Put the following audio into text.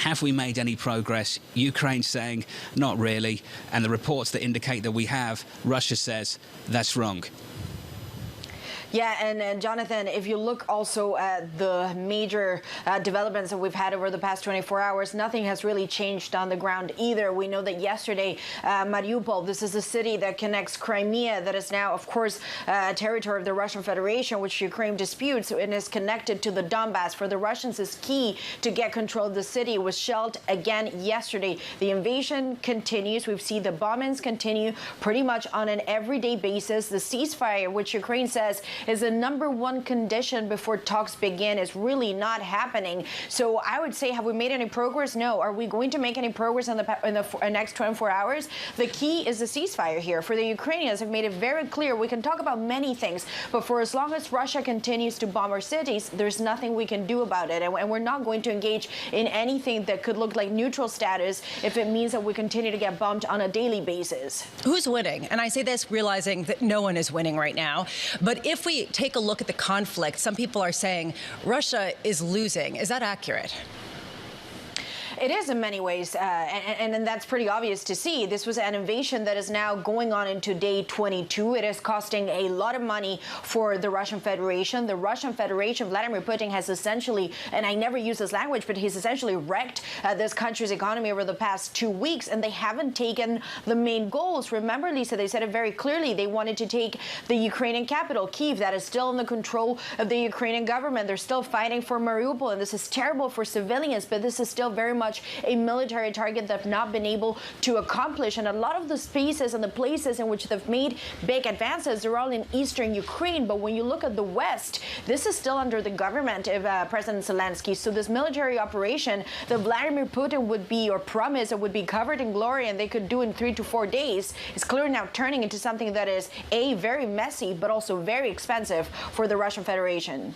Have we made any progress? Ukraine saying, not really. And the reports that indicate that we have, Russia says, that's wrong. Yeah, and Jonathan, if you look also at the major developments that we've had over the past 24 hours, nothing has really changed on the ground either. We know that yesterday, Mariupol, this is a city that connects Crimea, that is now, of course, territory of the Russian Federation, which Ukraine disputes, and is connected to the Donbass. For the Russians, is key to get control of the city. It was shelled again yesterday. The invasion continues. We've seen the bombings continue pretty much on an everyday basis. The ceasefire, which Ukraine says is the #1 condition before talks begin, is really not happening. So I would say, have we made any progress? No. Are we going to make any progress in the next 24 hours? The key is the ceasefire here. For the Ukrainians, have made it very clear. We can talk about many things, but for as long as Russia continues to bomb our cities, there's nothing we can do about it. And we're not going to engage in anything that could look like neutral status if it means that we continue to get bombed on a daily basis. Who's winning? And I say this realizing that no one is winning right now. But if we take a look at the conflict, some people are saying Russia is losing. Is that accurate? It is in many ways, and that's pretty obvious to see. This was an invasion that is now going on into day 22. It is costing a lot of money for the Russian Federation. The Russian Federation, Vladimir Putin, has essentially, and I never use this language, but he's essentially wrecked this country's economy over the past 2 weeks, and they haven't taken the main goals. Remember, Lisa, they said it very clearly. They wanted to take the Ukrainian capital, Kyiv, that is still in the control of the Ukrainian government. They're still fighting for Mariupol, and this is terrible for civilians, but this is still very much a military target they've not been able to accomplish. And a lot of the spaces and the places in which they've made big advances are all in eastern Ukraine. But when you look at the west, this is still under the government of President Zelenskiy. So this military operation that Vladimir Putin would be, or promised, it would be covered in glory and they could do in 3 to 4 days, is clearly now turning into something that is, A, very messy, but also very expensive for the Russian Federation.